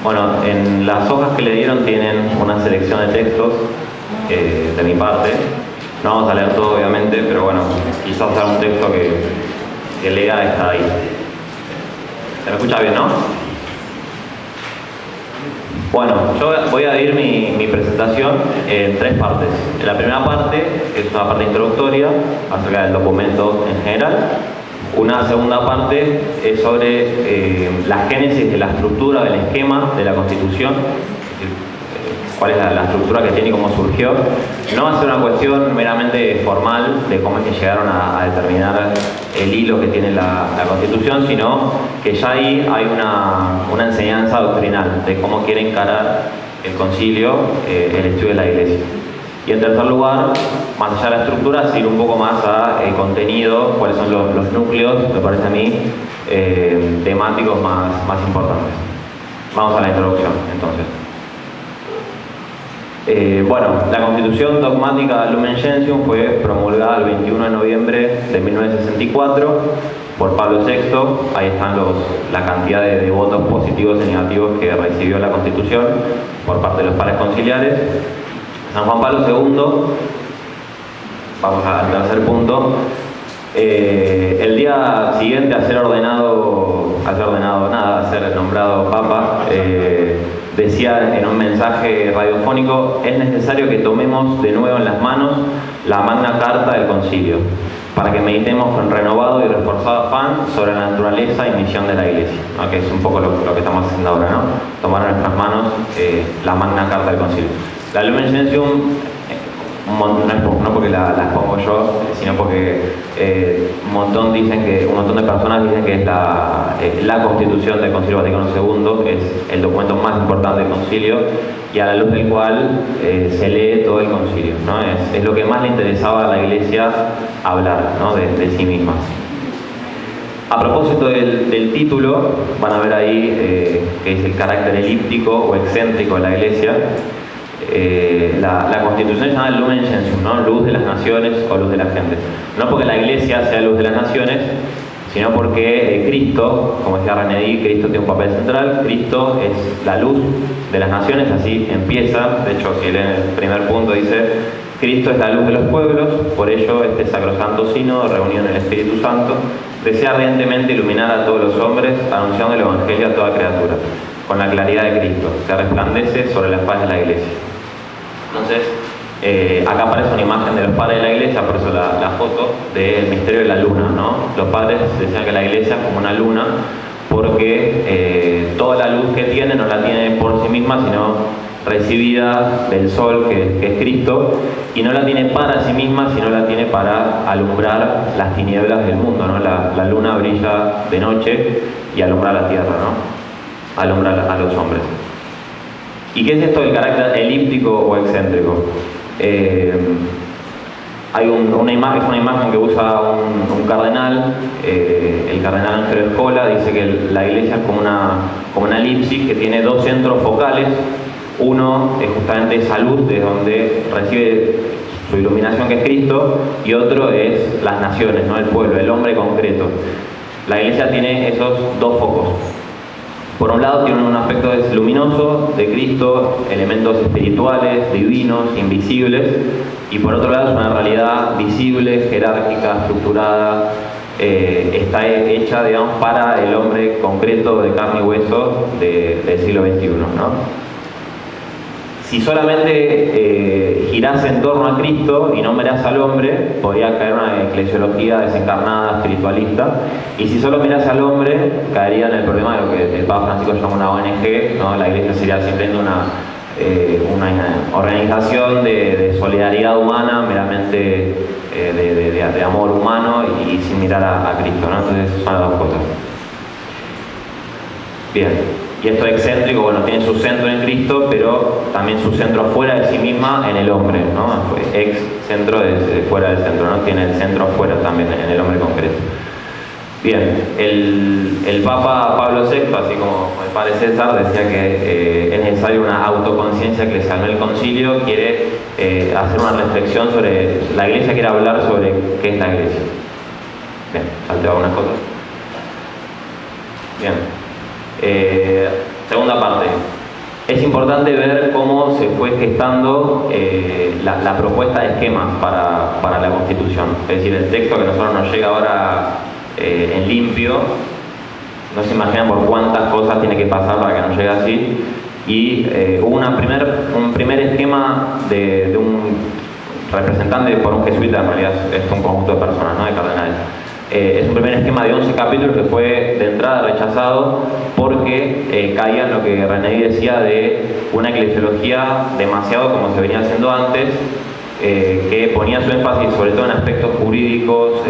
Bueno, en las hojas que le dieron tienen una selección de textos de mi parte. No vamos a leer todo, obviamente, pero bueno, quizás algún texto que lea está ahí. ¿Se me escucha bien, no? Bueno, yo voy a dividir mi presentación en tres partes. En la primera parte es una parte introductoria acerca del documento en general. Una segunda parte es sobre la génesis de la estructura, del esquema de la Constitución, cuál es la estructura que tiene y cómo surgió. No va a ser una cuestión meramente formal de cómo es que llegaron a determinar el hilo que tiene la Constitución, sino que ya ahí hay una enseñanza doctrinal de cómo quiere encarar el concilio, el estudio de la Iglesia. Y en tercer lugar, más allá de la estructura, ir un poco más a contenido, cuáles son los núcleos, me parece a mí, temáticos más importantes. Vamos a la introducción, entonces. Bueno, la Constitución Dogmática Lumen Gentium fue promulgada el 21 de noviembre de 1964 por Pablo VI. Ahí están la cantidad de votos positivos y negativos que recibió la Constitución por parte de los pares conciliares. San Juan Pablo II, vamos al tercer punto, el día siguiente a ser nombrado Papa, decía en un mensaje radiofónico: es necesario que tomemos de nuevo en las manos la Magna Carta del Concilio, para que meditemos con renovado y reforzado afán sobre la naturaleza y misión de la Iglesia, ¿no? Que es un poco lo que estamos haciendo ahora, ¿no? Tomar en nuestras manos la Magna Carta del Concilio. La Lumen Gentium, no porque la expongo yo, sino porque un montón de personas dicen que es la Constitución del Concilio Vaticano II, es el documento más importante del Concilio y a la luz del cual se lee todo el Concilio, ¿no? Es lo que más le interesaba a la Iglesia hablar, ¿no? de sí misma. A propósito del título, van a ver ahí que es el carácter elíptico o excéntrico de la Iglesia. La Constitución se llama Lumen Gentium, ¿no? Luz de las naciones o luz de la gente. No porque la Iglesia sea luz de las naciones, sino porque Cristo, como decía René Dí, Cristo tiene un papel central. Cristo es la luz de las naciones, así empieza. De hecho, si leen el primer punto, dice: Cristo es la luz de los pueblos, por ello este sacrosanto sínodo, reunido en el Espíritu Santo, desea ardientemente iluminar a todos los hombres, anunciando el Evangelio a toda criatura, con la claridad de Cristo, que resplandece sobre la faz de la Iglesia. Entonces, acá aparece una imagen de los padres de la Iglesia, por eso la foto del misterio de la luna, ¿no? Los padres decían que la Iglesia es como una luna, porque toda la luz que tiene no la tiene por sí misma, sino recibida del sol, que es Cristo, y no la tiene para sí misma, sino la tiene para alumbrar las tinieblas del mundo, ¿no? La luna brilla de noche y alumbra la tierra, ¿no? Alumbra a los hombres. ¿Y qué es esto del carácter elíptico o excéntrico? Hay una imagen que usa un cardenal, el cardenal Angelo Escola, dice que la Iglesia es como una elipsis que tiene dos centros focales. Uno es justamente esa luz de donde recibe su iluminación, que es Cristo, y otro es las naciones, ¿no? El pueblo, el hombre concreto. La Iglesia tiene esos dos focos. Por un lado tiene un aspecto luminoso de Cristo, elementos espirituales, divinos, invisibles, y por otro lado es una realidad visible, jerárquica, estructurada, está hecha, digamos, para el hombre concreto de carne y hueso del siglo XXI, ¿no? Si solamente girase en torno a Cristo y no mirase al hombre, podría caer una eclesiología desencarnada, espiritualista. Y si solo mirase al hombre, caería en el problema de lo que el Papa Francisco llama una ONG, ¿no? La Iglesia sería simplemente una organización de solidaridad humana, meramente de amor humano y sin mirar a Cristo, ¿no? Entonces son las dos cosas. Bien. Y esto excéntrico, bueno, tiene su centro en Cristo, pero también su centro fuera de sí misma en el hombre, ¿no? Ex-centro de fuera del centro, ¿no? Tiene el centro fuera también en el hombre concreto. Bien, el Papa Pablo VI, así como el Padre César, decía que es necesaria una autoconciencia eclesial, ¿no? El concilio quiere hacer una reflexión sobre, la Iglesia quiere hablar sobre qué es la Iglesia. Bien, salteo algunas cosas. Bien. Segunda parte. importante ver cómo se fue gestando la propuesta de esquemas para la Constitución. Es decir, el texto que a nosotros nos llega ahora en limpio, no se imaginan por cuántas cosas tiene que pasar para que nos llegue así. Y hubo un primer esquema de un representante por un jesuita, en realidad es un conjunto de personas, ¿no?, de cardenales. Es un primer esquema de 11 capítulos que fue de entrada rechazado porque caía en lo que René decía de una eclesiología demasiado como se venía haciendo antes, que ponía su énfasis sobre todo en aspectos jurídicos.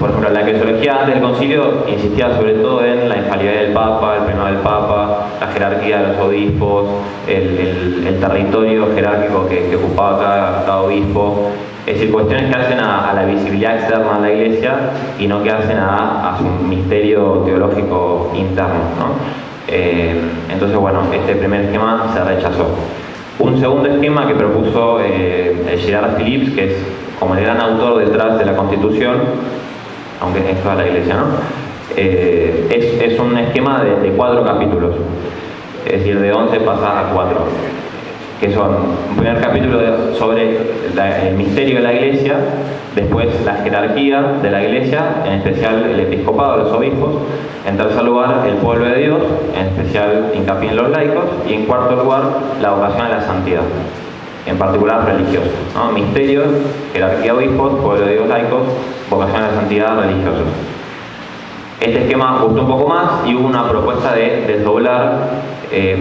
Por ejemplo, la eclesiología antes del concilio insistía sobre todo en la infalibilidad del Papa, el primado del Papa, la jerarquía de los obispos, el territorio jerárquico que ocupaba cada obispo. Es decir, cuestiones que hacen a la visibilidad externa de la Iglesia y no que hacen a su misterio teológico interno, ¿no? Entonces, bueno, este primer esquema se rechazó. Un segundo esquema que propuso Gerard Phillips, que es como el gran autor detrás de la Constitución, aunque es toda la Iglesia, ¿no? Es un esquema de 4 capítulos, es decir, de 11 pasa a 4, que son un primer capítulo sobre el misterio de la Iglesia, después la jerarquía de la Iglesia, en especial el episcopado, los obispos, en tercer lugar el pueblo de Dios, en especial hincapié en los laicos, y en cuarto lugar la vocación a la santidad, en particular religiosos, ¿no? Misterios, jerarquía obispos, pueblo de Dios, laicos, vocación a la santidad, religiosos. Este esquema gustó un poco más y hubo una propuesta de desdoblar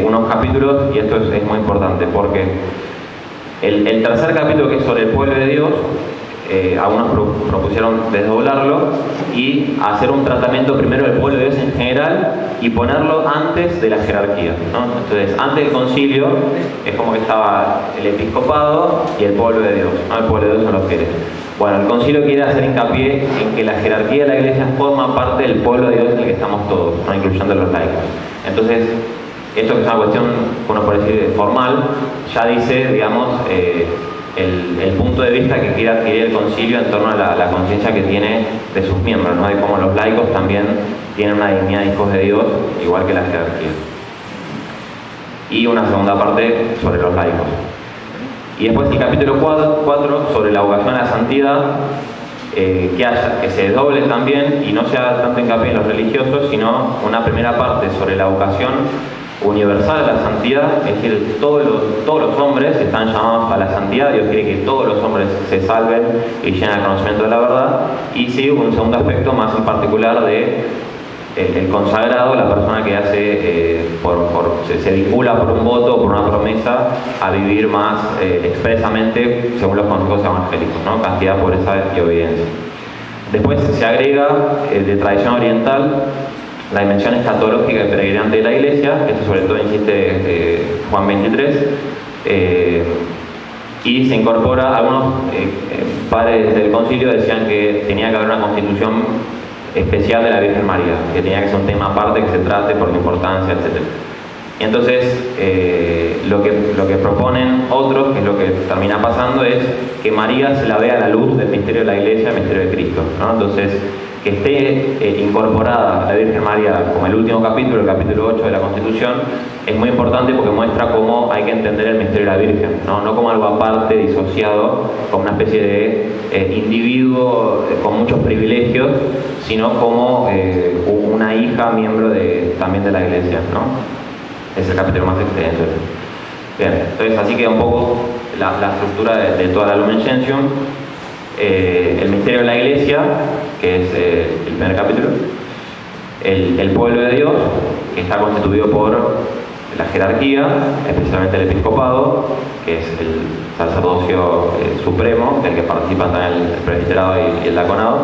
unos capítulos, y esto es muy importante porque el tercer capítulo, que es sobre el pueblo de Dios, algunos propusieron desdoblarlo y hacer un tratamiento primero del pueblo de Dios en general y ponerlo antes de la jerarquía, ¿no? Entonces, antes del concilio es como que estaba el episcopado y el pueblo de Dios, ¿no? El pueblo de Dios son los fieles. Bueno, el concilio quiere hacer hincapié en que la jerarquía de la Iglesia forma parte del pueblo de Dios en el que estamos todos, ¿no?, incluyendo los laicos. Entonces, esto que es una cuestión, uno puede decir, formal, ya dice, digamos, el punto de vista que quiere adquirir el concilio en torno a la conciencia que tiene de sus miembros, ¿no?, de cómo los laicos también tienen una dignidad de hijos de Dios, igual que la jerarquía. Y una segunda parte sobre los laicos. Y después el capítulo 4 sobre la vocación a la santidad, que se desdoble también y no se haga tanto hincapié en los religiosos, sino una primera parte sobre la vocación universal a la santidad, es decir, todos los hombres están llamados a la santidad. Dios quiere que todos los hombres se salven y lleguen al conocimiento de la verdad. Y sí, un segundo aspecto más en particular de el consagrado, la persona que hace se vincula por un voto o por una promesa a vivir más expresamente según los consejos evangélicos, ¿no?, castidad, pobreza y obediencia. Después se agrega de tradición oriental la dimensión escatológica y peregrinante de la Iglesia. Esto sobre todo insiste Juan 23, y se incorpora. Algunos padres del concilio decían que tenía que haber una constitución especial de la Virgen María, que tenía que ser un tema aparte que se trate por la importancia, etc. Y entonces lo que proponen otros, que es lo que termina pasando, es que María se la vea a la luz del misterio de la Iglesia, el misterio de Cristo, ¿no? Entonces, que esté incorporada la Virgen María como el último capítulo, el capítulo 8 de la Constitución, es muy importante porque muestra cómo hay que entender el misterio de la Virgen, no como algo aparte, disociado, como una especie de individuo con muchos privilegios, sino como una hija, miembro también de la Iglesia, ¿no? Es el capítulo más extenso. Bien, entonces así queda un poco la estructura de toda la Lumen Gentium. El misterio de la Iglesia, que es el primer capítulo, el pueblo de Dios, que está constituido por la jerarquía, especialmente el episcopado, que es el sacerdocio supremo, del que participan también el presbiterado y el diaconado,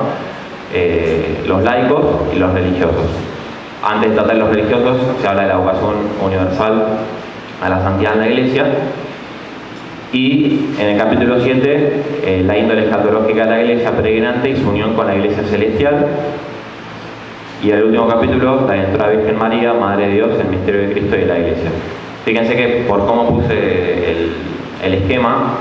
los laicos y los religiosos. Antes de tratar de los religiosos, se habla de la vocación universal a la santidad en la Iglesia. Y en el capítulo 7, la índole escatológica de la Iglesia peregrinante y su unión con la Iglesia celestial. Y en el último capítulo, la entrada de Virgen María, Madre de Dios, el misterio de Cristo y la Iglesia. Fíjense que por cómo puse el esquema,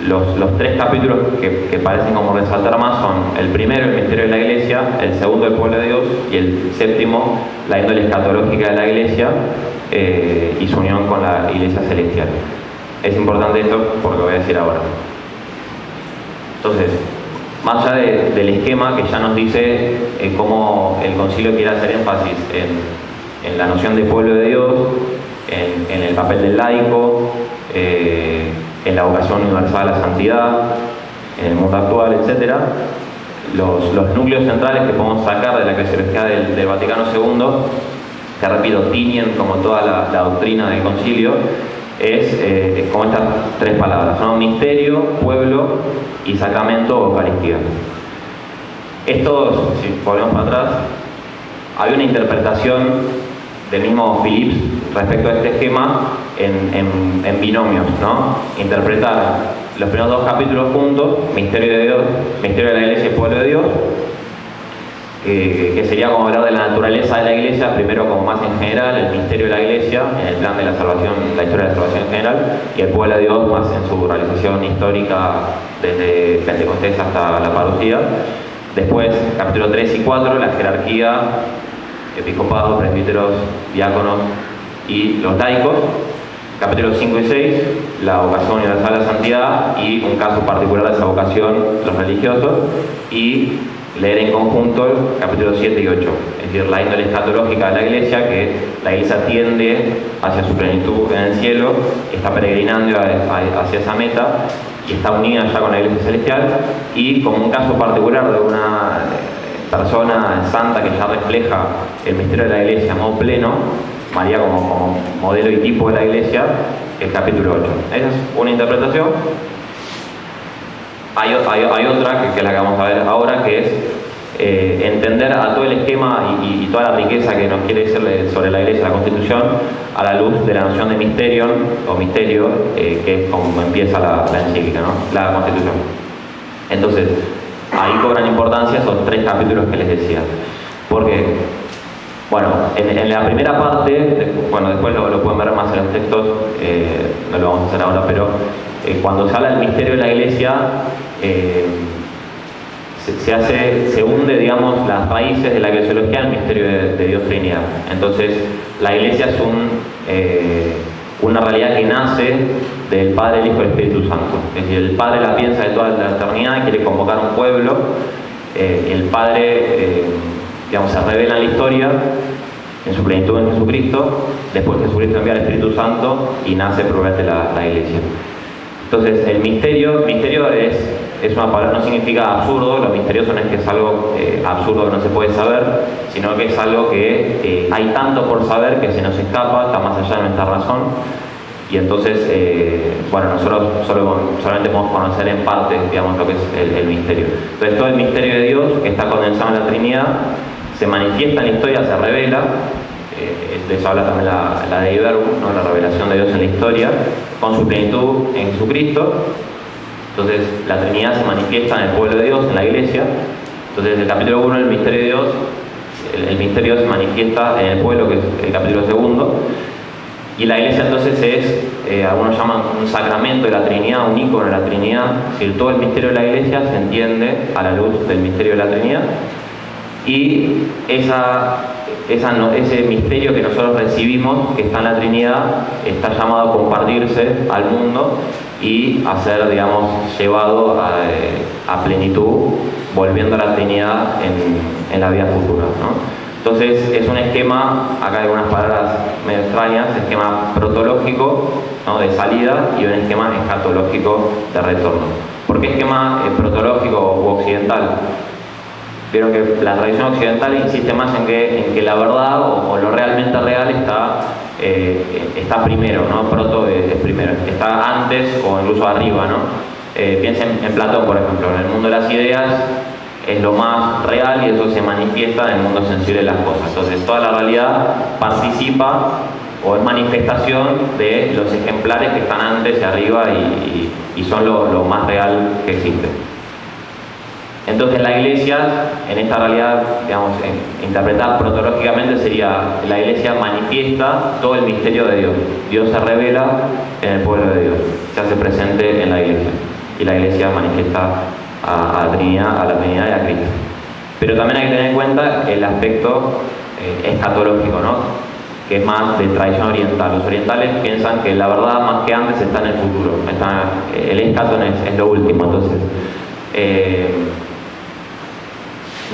Los tres capítulos que parecen como resaltar más son el primero, el misterio de la Iglesia, el segundo, el pueblo de Dios, y el séptimo, la índole escatológica de la Iglesia y su unión con la Iglesia celestial. Es importante esto porque lo voy a decir ahora. Entonces, más allá del esquema que ya nos dice cómo el concilio quiere hacer énfasis en la noción de pueblo de Dios, en el papel del laico, en la vocación universal a la santidad, en el mundo actual, etc. Los núcleos centrales que podemos sacar de la eclesiología del Vaticano II, que repito, tiñen como toda la doctrina del concilio, es como estas tres palabras, ¿no? Misterio, pueblo y sacramento o Eucaristía. Esto, si volvemos para atrás, hay una interpretación del mismo Phillips respecto a este esquema en binomios, ¿no? Interpretar los primeros dos capítulos juntos, misterio de Dios, misterio de la Iglesia y pueblo de Dios, que sería como hablar de la naturaleza de la Iglesia, primero como más en general, el misterio de la Iglesia, en el plan de la salvación, la historia de la salvación en general, y el pueblo de Dios más en su realización histórica desde Pentecostés hasta la parucía. Después, capítulo 3 y 4, la jerarquía, episcopado, presbíteros, diáconos y los laicos. Capítulos 5 y 6, la vocación universal a la santidad y un caso particular de esa vocación, los religiosos. Y leer en conjunto capítulos 7 y 8, es decir, la índole escatológica de la Iglesia, que la Iglesia tiende hacia su plenitud en el cielo, está peregrinando hacia esa meta y está unida ya con la Iglesia celestial, y como un caso particular de una persona santa que ya refleja el misterio de la Iglesia a modo pleno, María como modelo y tipo de la Iglesia, el capítulo 8. Esa es una interpretación. Hay otra que es la que vamos a ver ahora, que es entender a todo el esquema y toda la riqueza que nos quiere decir sobre la Iglesia, la Constitución, a la luz de la noción de misterion o misterio, que es como empieza la encíclica, ¿no? La Constitución. Entonces, ahí cobran importancia esos tres capítulos que les decía. Porque, bueno, en la primera parte, bueno, después lo pueden ver más en los textos, no lo vamos a hacer ahora, pero cuando se habla del misterio de la Iglesia, se hunde, digamos, las raíces de la eclesiología en el misterio de Dios Trinidad. Entonces, la Iglesia es una realidad que nace del Padre, el Hijo y el Espíritu Santo. Es decir, el Padre la piensa de toda la eternidad y quiere convocar un pueblo. El Padre, digamos, se revela en la historia en su plenitud en Jesucristo. Después Jesucristo envía al Espíritu Santo y nace probablemente la Iglesia. Entonces, el misterio es una palabra, no significa absurdo. Lo misterioso no es que es algo absurdo que no se puede saber, sino que es algo que hay tanto por saber que se nos escapa, está más allá de nuestra razón. Y entonces, bueno, nosotros solamente podemos conocer en parte, digamos, lo que es el misterio. Entonces, todo el misterio de Dios, que está condensado en la Trinidad, se manifiesta en la historia, se revela. De eso habla también la Dei Verbum, ¿no? La revelación de Dios en la historia, con su plenitud en Jesucristo. Entonces, la Trinidad se manifiesta en el pueblo de Dios, en la Iglesia. Entonces, el capítulo 1, el misterio de Dios, el misterio se manifiesta en el pueblo, que es el capítulo 2. Y la Iglesia entonces es, algunos llaman un sacramento de la Trinidad, un ícono de la Trinidad. Es decir, todo el misterio de la Iglesia se entiende a la luz del misterio de la Trinidad. Y ese misterio que nosotros recibimos, que está en la Trinidad, está llamado a compartirse al mundo y a ser, digamos, llevado a plenitud, volviendo a la Trinidad en la vida futura, ¿no? Entonces, es un esquema, acá hay algunas palabras medio extrañas, esquema protológico, ¿no?, de salida, y un esquema escatológico de retorno. ¿Por qué esquema protológico u occidental? Vieron que la tradición occidental insiste más en que la verdad o lo realmente real está primero, ¿no? Proto es primero, está antes o incluso arriba, ¿no? Piensen en Platón, por ejemplo. En el mundo de las ideas es lo más real y eso se manifiesta en el mundo sensible de las cosas. Entonces, toda la realidad participa o es manifestación de los ejemplares que están antes y arriba y son lo más real que existe. Entonces, la Iglesia, en esta realidad, digamos, interpretada protológicamente, sería: la Iglesia manifiesta todo el misterio de Dios. Dios se revela en el pueblo de Dios, se hace presente en la Iglesia. y la Iglesia manifiesta a la Trinidad y a Cristo. Pero también hay que tener en cuenta el aspecto escatológico, ¿no? Que es más de tradición oriental. Los orientales piensan que la verdad más que antes está en el futuro, el escaton es lo último. Entonces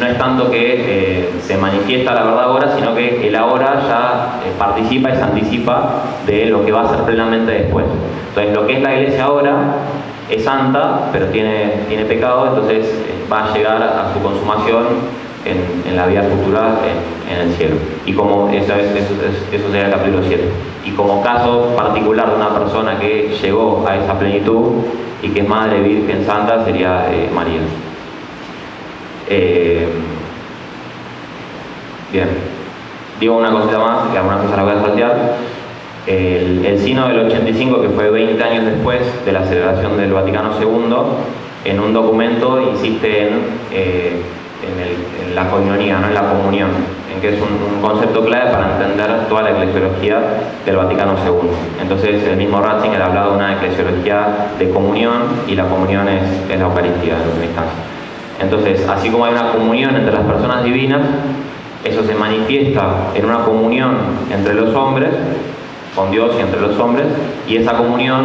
no es tanto que se manifiesta la verdad ahora, sino que el ahora ya participa y se anticipa de lo que va a ser plenamente después. Entonces lo que es la Iglesia ahora es santa, pero tiene pecado, entonces va a llegar a su consumación en la vida futura en el cielo. Y como eso sería el capítulo 7. Y como caso particular de una persona que llegó a esa plenitud y que es madre virgen santa sería María. Bien, digo una cosita más, que algunas cosas las voy a saltear. El sínodo del 85, que fue 20 años después de la celebración del Vaticano II, en un documento insiste en la coinonía, ¿no? En la comunión, en que es un concepto clave para entender toda la eclesiología del Vaticano II. Entonces el mismo Ratzinger hablaba de una eclesiología de comunión, y la comunión es la Eucaristía en última instancia. Entonces, así como hay una comunión entre las personas divinas, eso se manifiesta en una comunión entre los hombres, con Dios y entre los hombres, y esa comunión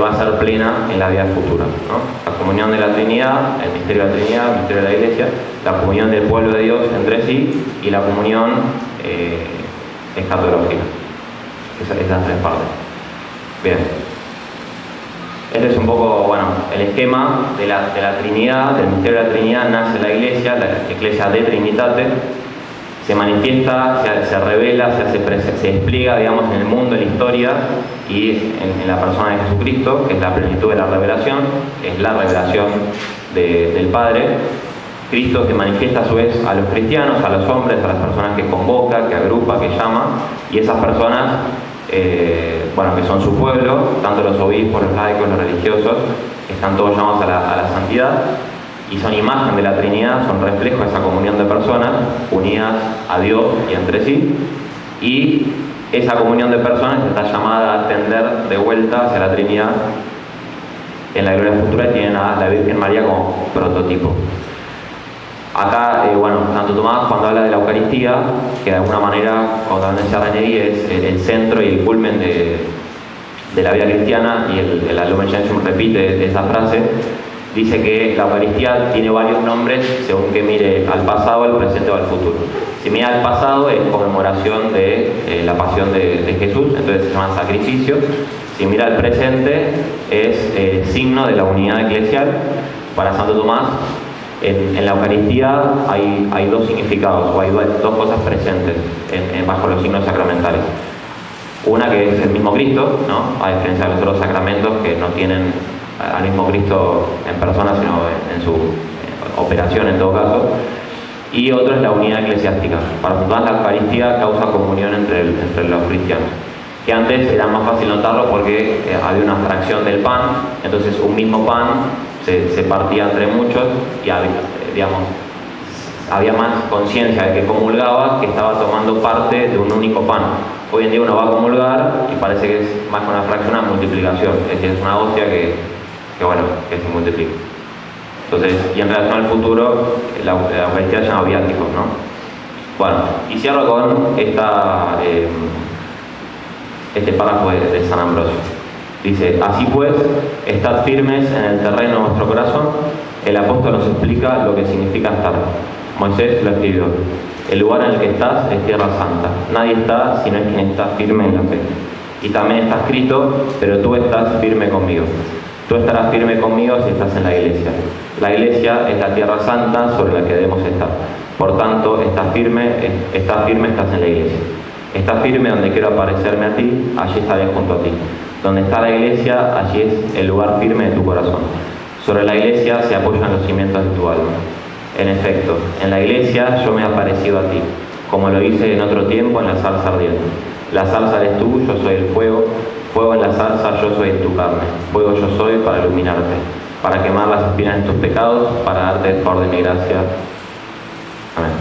va a ser plena en la vida futura, ¿no? La comunión de la Trinidad, el misterio de la Trinidad, el misterio de la Iglesia, la comunión del pueblo de Dios entre sí, y la comunión escatológica. Esas tres partes. Bien. Este es un poco, bueno, el esquema de la Trinidad, del misterio de la Trinidad. Nace la Iglesia de Trinitate, se manifiesta, se revela, se despliega, digamos, en el mundo, en la historia y en la persona de Jesucristo, que es la plenitud de la revelación, es la revelación del Padre. Cristo que manifiesta a su vez a los cristianos, a los hombres, a las personas que convoca, que agrupa, que llama, y esas personas, que son su pueblo, tanto los obispos, los laicos, los religiosos, están todos llamados a la santidad, y son imagen de la Trinidad, son reflejo de esa comunión de personas unidas a Dios y entre sí, y esa comunión de personas está llamada a tender de vuelta hacia la Trinidad en la gloria futura, y tienen a la Virgen María como prototipo. Acá, Santo Tomás, cuando habla de la Eucaristía, que de alguna manera, cuando decía René Díez, es el centro y el culmen de la vida cristiana, y el Lumen Gentium repite esa frase, dice que la Eucaristía tiene varios nombres según que mire al pasado, al presente o al futuro. Si mira al pasado, es conmemoración de la pasión de Jesús, entonces se llama sacrificio. Si mira al presente, es signo de la unidad eclesial. Para Santo Tomás, en la Eucaristía hay dos significados, o hay dos cosas presentes bajo los signos sacramentales. Una que es el mismo Cristo, ¿no? A diferencia de los otros sacramentos que no tienen al mismo Cristo en persona, sino en su operación en todo caso. Y otro es la unidad eclesiástica. Para Santo Tomás, la Eucaristía causa comunión entre los cristianos, que antes era más fácil notarlo porque había una fracción del pan, entonces un mismo pan se partía entre muchos, y había más conciencia de que comulgaba, que estaba tomando parte de un único pan. Hoy en día uno va a comulgar y parece que es más que una fracción, una multiplicación, es decir, es una hostia que se multiplica. Entonces, y en relación al futuro, la Eucaristía se llama viáticos, ¿no? Bueno, y cierro con este párrafo de San Ambrosio. Dice: así pues, estad firmes en el terreno de vuestro corazón. El apóstol nos explica lo que significa estar. Moisés lo escribió: el lugar en el que estás es tierra santa. Nadie está sino es quien está firme en la fe. Y también está escrito: pero tú estás firme conmigo. Tú estarás firme conmigo si estás en la iglesia. La iglesia es la tierra santa sobre la que debemos estar. Por tanto, estás firme, estás en la iglesia. Estás firme donde quiero aparecerme a ti, allí estaré junto a ti. Donde está la iglesia, allí es el lugar firme de tu corazón. Sobre la iglesia se apoyan los cimientos de tu alma. En efecto, en la iglesia yo me he aparecido a ti, como lo hice en otro tiempo en la zarza ardiente. La zarza eres tú, yo soy el fuego. Fuego en la zarza, yo soy en tu carne. Fuego yo soy para iluminarte, para quemar las espinas de tus pecados, para darte el favor de mi gracia. Amén.